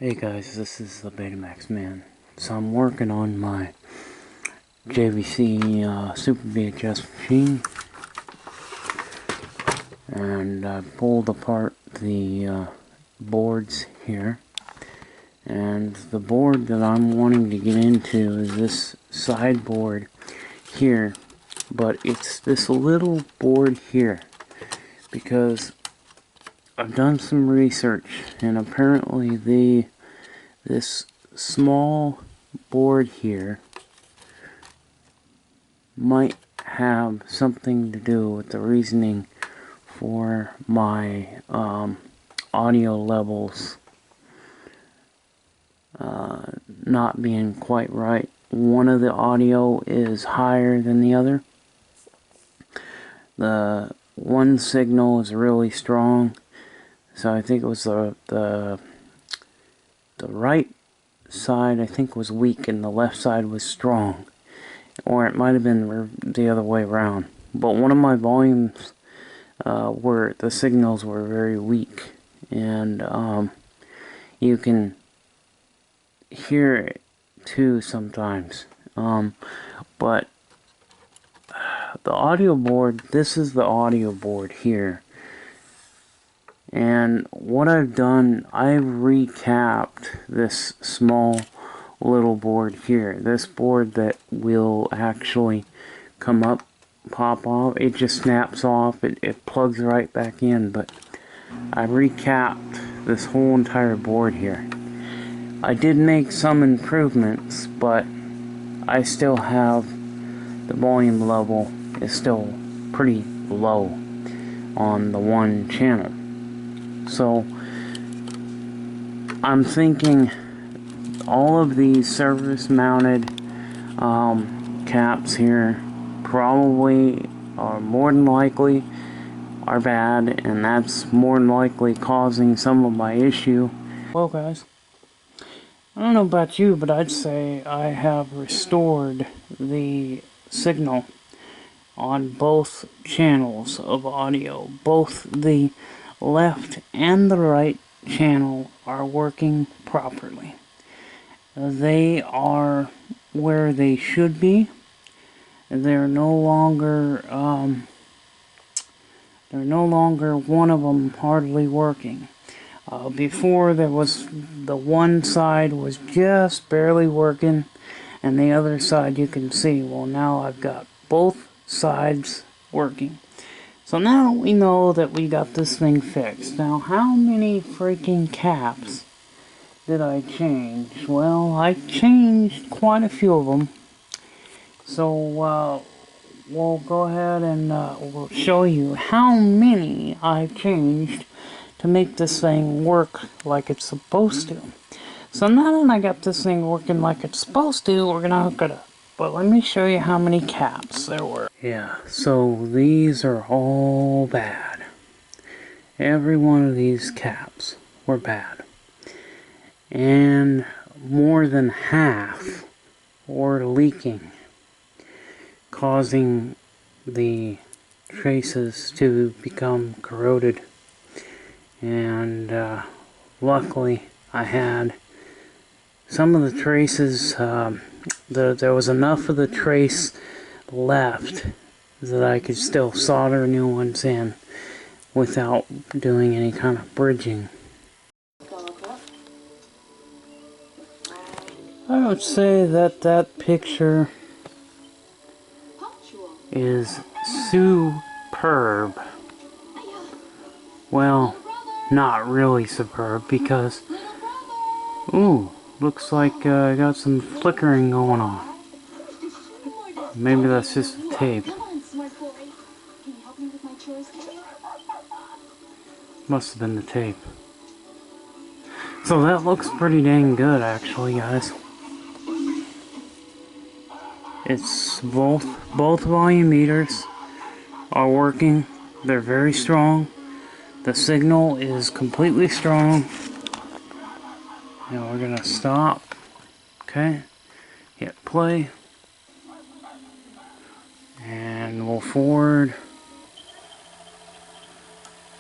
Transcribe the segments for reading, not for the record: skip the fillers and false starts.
Hey guys, this is the Betamax Man. So I'm working on my JVC Super VHS machine, and I pulled apart the boards here. And the board that I'm wanting to get into is this sideboard here, but it's this little board here because I've done some research, and apparently this small board here might have something to do with the reasoning for my audio levels not being quite right. One of the audio is higher than the other. The one signal is really strong, so I think it was the right side I think was weak and the left side was strong, or it might have been the other way around. But one of my volumes where the signals were very weak, and you can hear it too sometimes. But the audio board, this is the audio board here. And what I've done, I've recapped this small little board here. This board that will actually come up, pop off. It just snaps off. It plugs right back in. But I recapped this whole entire board here. I did make some improvements, but I still have the volume level is still pretty low on the one channel. So I'm thinking all of these surface mounted caps here probably are more than likely are bad, and that's more than likely causing some of my issue. Well guys, I don't know about you, but I'd say I have restored the signal on both channels of audio. Both the left and the right channel are working properly. They are where they should be. They're no longer one of them hardly working. Before, there was the one side was just barely working, and the other side you can see. Well, now I've got both sides working. So now we know that we got this thing fixed. Now, how many freaking caps did I change? Well, I changed quite a few of them. So we'll go ahead and we'll show you how many I've changed to make this thing work like it's supposed to. So now that I got this thing working like it's supposed to, we're gonna hook it up. But let me show you how many caps there were. Yeah, so these are all bad. Every one of these caps were bad. And more than half were leaking, causing the traces to become corroded. And luckily I had some of the traces, there was enough of the trace left that I could still solder new ones in without doing any kind of bridging. I would say that that picture is superb. Well, not really superb, because ooh, looks like I got some flickering going on. Maybe that's just the tape. Must have been the tape. So that looks pretty dang good, actually, guys. It's both volume meters are working. They're very strong. The signal is completely strong. Now we're gonna stop. Okay, hit play, and we'll forward.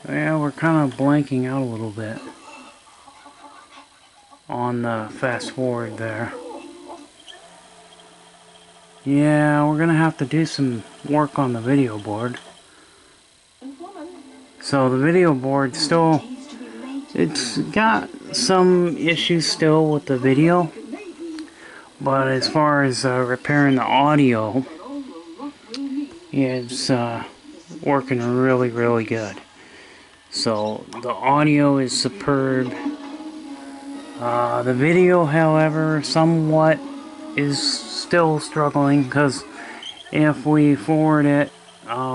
Yeah, we're kind of blanking out a little bit on the fast forward there. Yeah, we're gonna have to do some work on the video board. So the video board still, it's got some issues still with the video, but as far as repairing the audio, it's working really good. So the audio is superb. The video, however, somewhat is still struggling, because if we forward it,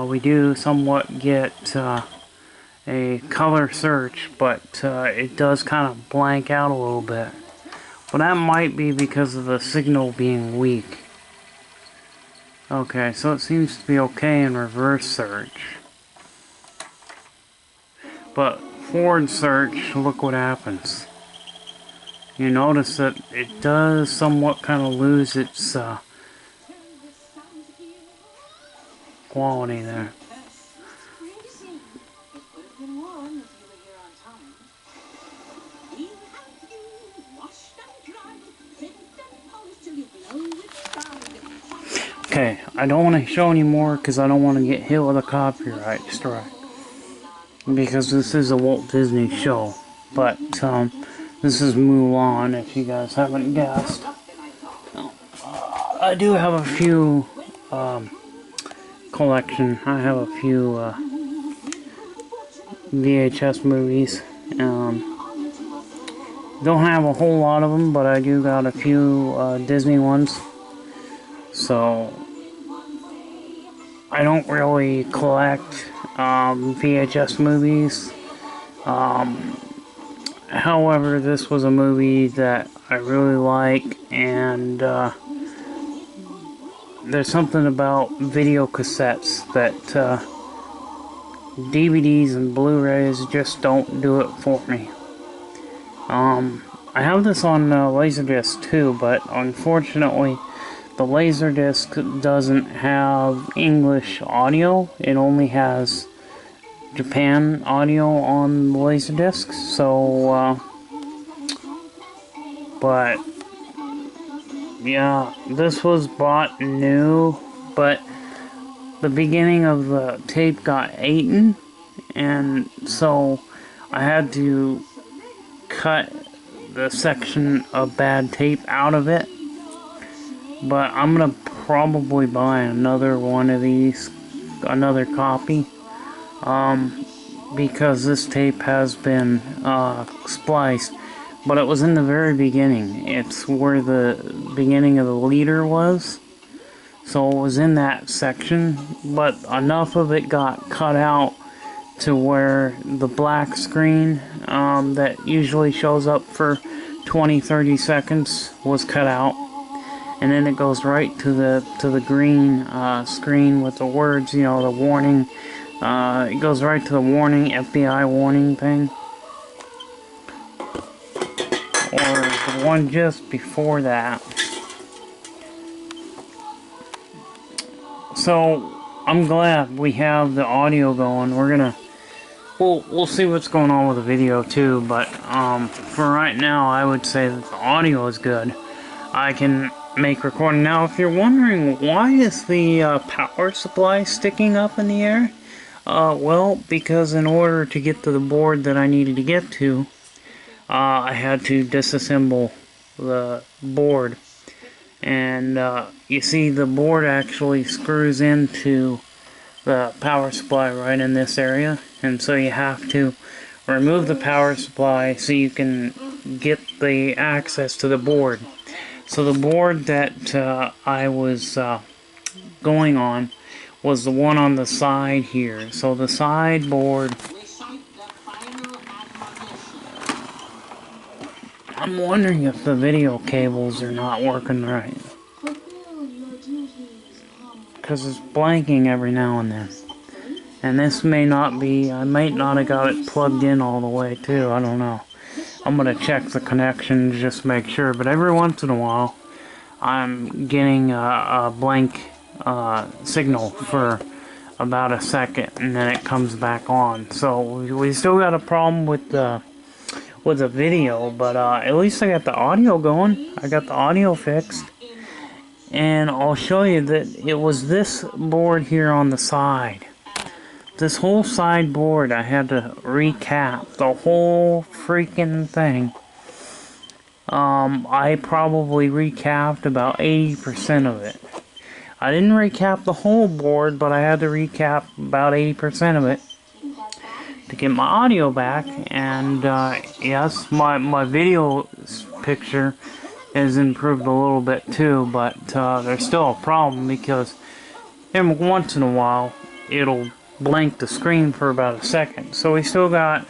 we do somewhat get a color search, but it does kind of blank out a little bit. But that might be because of the signal being weak. Okay, so it seems to be okay in reverse search. But forward search, look what happens. You notice that it does somewhat kind of lose its quality there. Okay, I don't want to show anymore because I don't want to get hit with a copyright strike. Because this is a Walt Disney show. But, this is Mulan, if you guys haven't guessed. I do have a few, collection. I have a few, VHS movies. Don't have a whole lot of them, but I do got a few, Disney ones. So, I don't really collect VHS movies. However, this was a movie that I really like, and there's something about video cassettes that DVDs and Blu-rays just don't do it for me. I have this on Laserdisc too, but unfortunately the Laserdisc doesn't have English audio. It only has Japan audio on the Laserdisc. So, but yeah, this was bought new, but the beginning of the tape got eaten, and so I had to cut the section of bad tape out of it. But I'm gonna probably buy another one of these, another copy, because this tape has been spliced, but it was in the very beginning. It's where the beginning of the leader was, so it was in that section, but enough of it got cut out to where the black screen that usually shows up for 20-30 seconds was cut out. And then it goes right to the green screen with the words, you know, the warning. It goes right to the warning, FBI warning thing. Or the one just before that. So I'm glad we have the audio going. We'll see what's going on with the video too. But for right now, I would say that the audio is good. I can make recording. Now, if you're wondering why is the power supply sticking up in the air, well, because in order to get to the board that I needed to get to, I had to disassemble the board. And you see the board actually screws into the power supply right in this area, and so you have to remove the power supply so you can get the access to the board. So the board that I was going on was the one on the side here. So the side board, I'm wondering if the video cables are not working right, because it's blanking every now and then. And this may not be, I might not have got it plugged in all the way too, I don't know. I'm going to check the connection to just make sure, but every once in a while I'm getting a blank signal for about a second, and then it comes back on. So we still got a problem with the with the video, but at least I got the audio going. I got the audio fixed. And I'll show you that it was this board here on the side. This whole side board, I had to recap the whole freaking thing. I probably recapped about 80% of it. I didn't recap the whole board, but I had to recap about 80% of it to get my audio back. And yes, my video picture has improved a little bit too, but there's still a problem because every once in a while it'll blank the screen for about a second. So we still got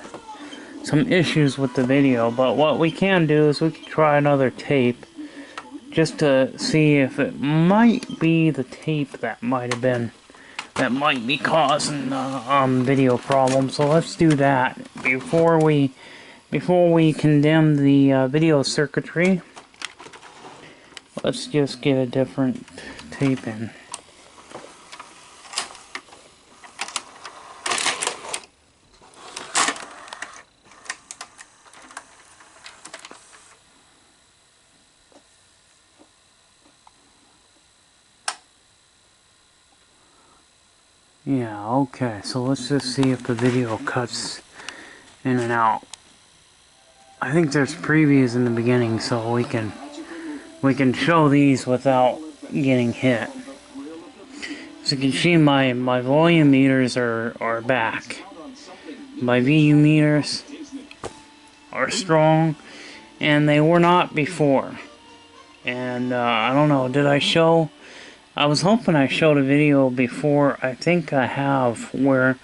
some issues with the video, but what we can do is we can try another tape just to see if it might be the tape that might be causing video problems. So let's do that before we condemn the video circuitry. Let's just get a different tape in. Yeah, okay, so let's just see if the video cuts in and out. I think there's previews in the beginning, so we can show these without getting hit. So you can see my volume meters are back. My VU meters are strong, and they were not before. And I don't know, did I show? I was hoping I showed a video before. I think I have, where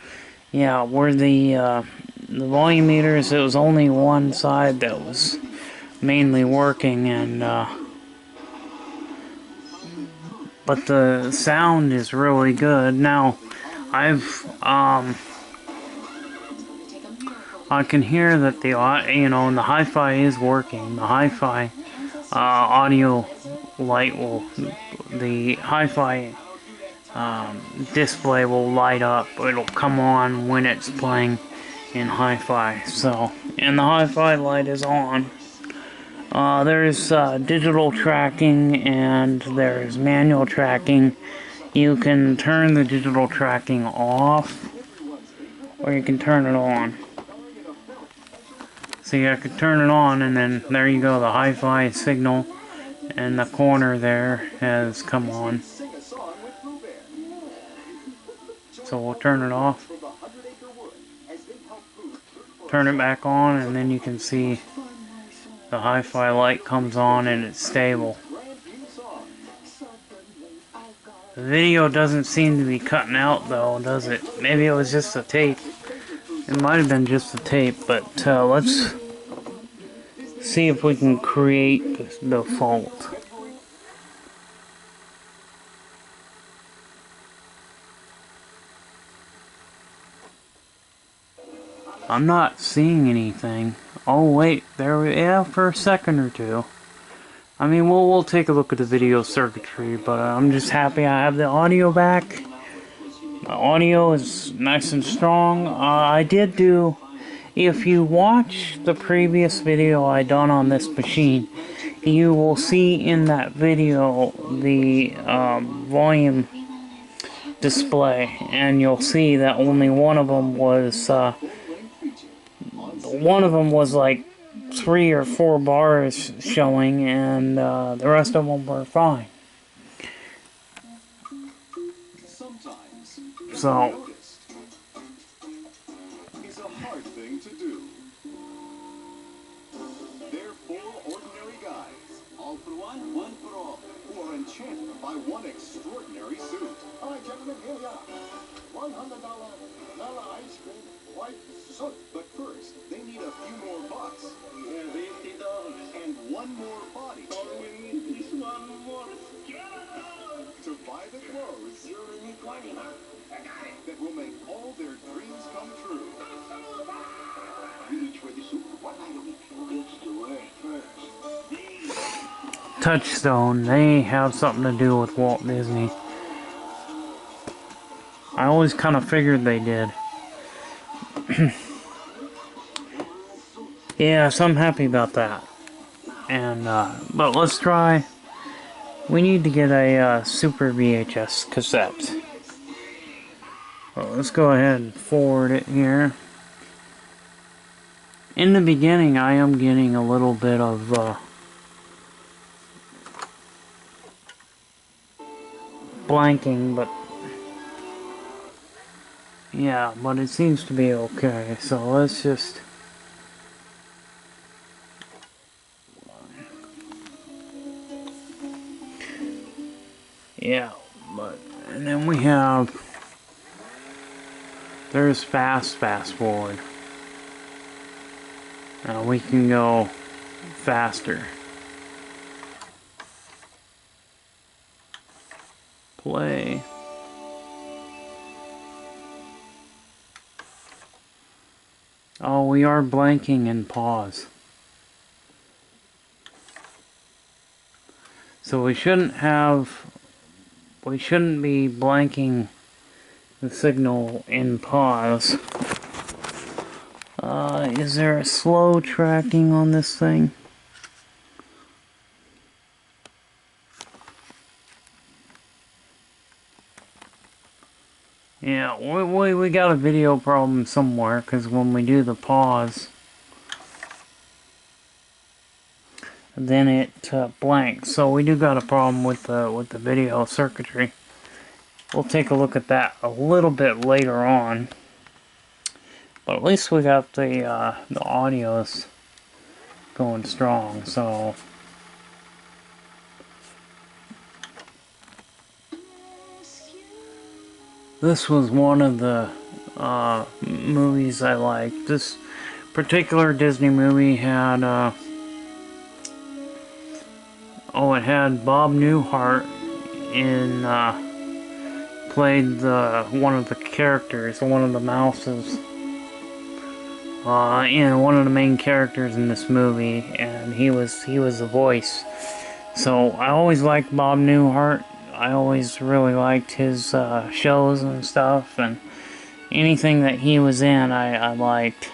the volume meters, it was only one side that was mainly working, and but the sound is really good. Now I can hear that the the hi-fi is working. The hi-fi audio light the hi-fi display will light up. It'll come on when it's playing in hi-fi. So, and the hi-fi light is on. There's digital tracking and there's manual tracking. You can turn the digital tracking off, or you can turn it on. See, I could turn it on, and then there you go, the hi-fi signal in the corner there has come on. So we'll turn it off, turn it back on, and then you can see the hi-fi light comes on and it's stable. The video doesn't seem to be cutting out though, does it? Maybe it was just the tape. It might have been just the tape, but let's see if we can create the fault. I'm not seeing anything. Oh wait, yeah, for a second or two. I mean, we'll take a look at the video circuitry, but I'm just happy I have the audio back. The audio is nice and strong. I did do, if you watch the previous video I done on this machine, you will see in that video the volume display, and you'll see that only one of them was like 3 or 4 bars showing, and the rest of them were fine. So is a hard thing to do. They're 4 ordinary guys, all for one, one for all, who are enchanted by one extraordinary suit. All right, gentlemen, here we are. $100 vanilla ice cream white suit. But first, they need a few more bucks. We have $80 and one more body. All we need is one more skeleton to buy the clothes. You only need 20, huh? That will make all their dreams come true. Reach for the soup one night a week. Who gets to work first? Touchstone, they have something to do with Walt Disney. I always kind of figured they did. Yeah, so I'm happy about that. And, but let's try. We need to get a Super VHS cassette. Well, let's go ahead and forward it here. In the beginning, I am getting a little bit of blanking, but yeah, but it seems to be okay. So let's just. Yeah, but and then we have. There's fast forward. We can go faster. Play. Oh, we are blanking and pause. So we shouldn't be blanking the signal in pause. Is there a slow tracking on this thing? Yeah, we got a video problem somewhere, because when we do the pause, then it blanks. So we do got a problem with the video circuitry. We'll take a look at that a little bit later on. But at least we got the audios going strong. So this was one of the movies I liked. This particular Disney movie had it had Bob Newhart in played one of the characters, one of the mouses, one of the main characters in this movie, and he was the voice. So I always liked Bob Newhart. I always really liked his shows and stuff, and anything that he was in, I liked.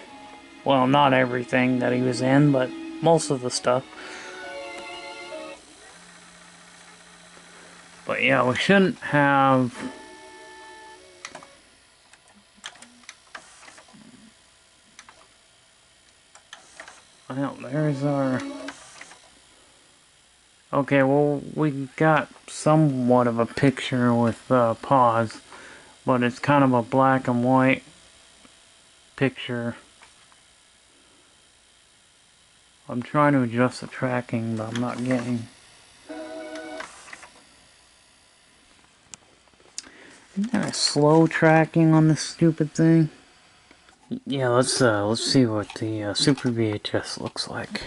Well, not everything that he was in, but most of the stuff. But yeah, we shouldn't have. Well, there's our. Okay, well, we got somewhat of a picture with pause, but it's kind of a black and white picture. I'm trying to adjust the tracking, but I'm not getting. Isn't there a slow tracking on this stupid thing? Yeah, let's see what the Super VHS looks like.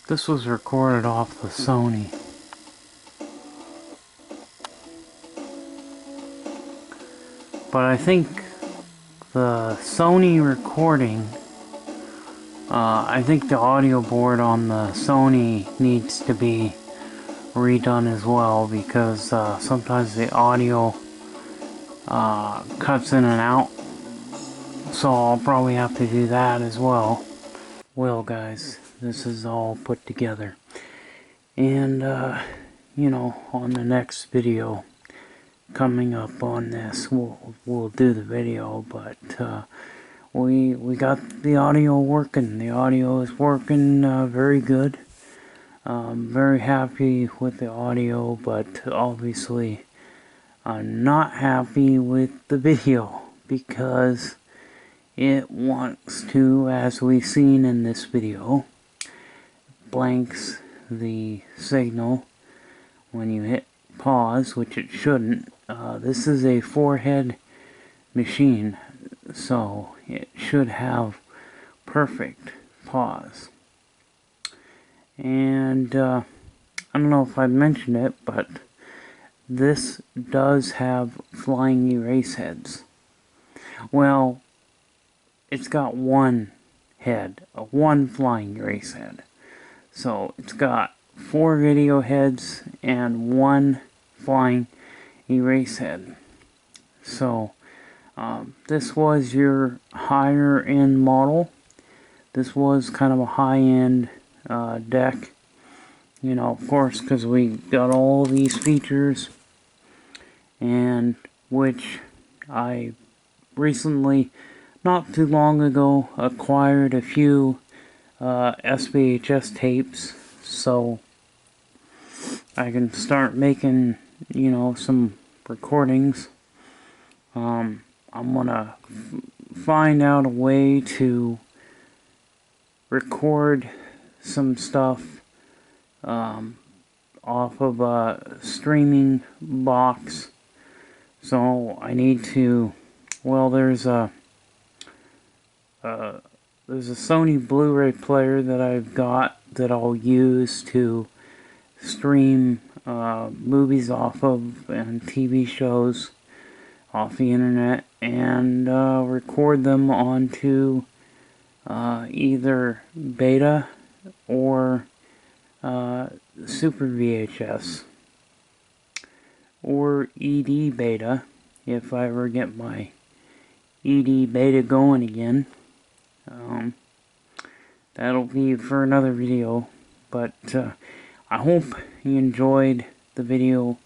This was recorded off the Sony. But I think the Sony recording, I think the audio board on the Sony needs to be redone as well, because sometimes the audio cuts in and out. So I'll probably have to do that as well. Well, guys, this is all put together. And, you know, on the next video coming up on this, we'll do the video, but we got the audio working. The audio is working very good. Very happy with the audio, but obviously I'm not happy with the video, because it wants to, as we've seen in this video, blanks the signal when you hit pause, which it shouldn't. This is a 4-head machine, so it should have perfect pause. And I don't know if I mentioned it, but this does have flying erase heads. Well, it's got one head, one flying erase head. So it's got 4 video heads and 1 flying erase head. So this was your higher end model. This was kind of a high end deck. You know, of course, because we got all these features, and which I recently, not too long ago, acquired a few SVHS tapes, so I can start making, you know, some recordings. I'm gonna find out a way to record some stuff off of a streaming box. So I need to, well, there's a Sony Blu-ray player that I've got that I'll use to stream movies off of and TV shows off the internet, and record them onto either beta or Super VHS or ED beta if I ever get my ED beta going again. That'll be for another video, but I hope you enjoyed the video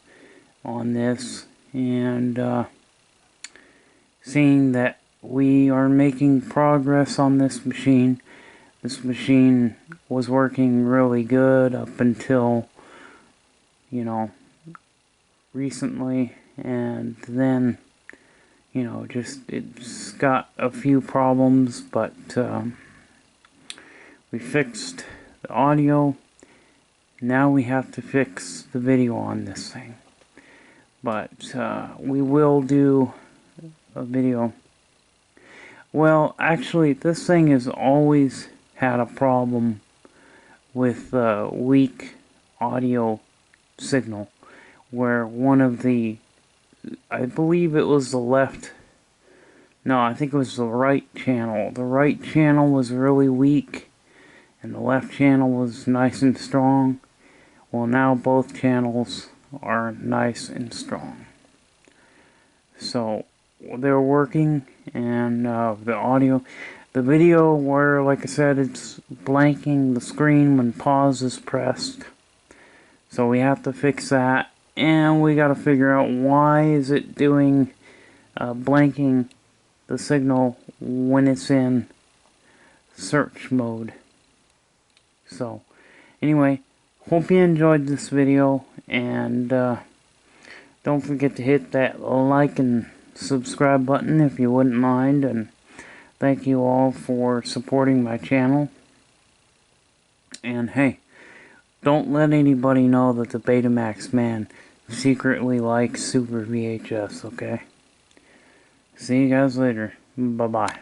on this, and seeing that we are making progress on this machine. This machine was working really good up until, you know, recently, and then, you know, just it's got a few problems, but we fixed the audio. Now we have to fix the video on this thing, but we will do a video. Well, actually, this thing has always had a problem with weak audio signal, where one of the, I believe it was the left, no, I think it was the right channel. The right channel was really weak, and the left channel was nice and strong. Well, now both channels are nice and strong. So they're working, and the audio, the video where, like I said, it's blanking the screen when pause is pressed. So we have to fix that, and we got to figure out why is it doing blanking the signal when it's in search mode. So anyway, hope you enjoyed this video, and don't forget to hit that like and subscribe button if you wouldn't mind, and thank you all for supporting my channel. And hey, don't let anybody know that the Betamax man secretly likes Super VHS, okay? See you guys later. Bye-bye.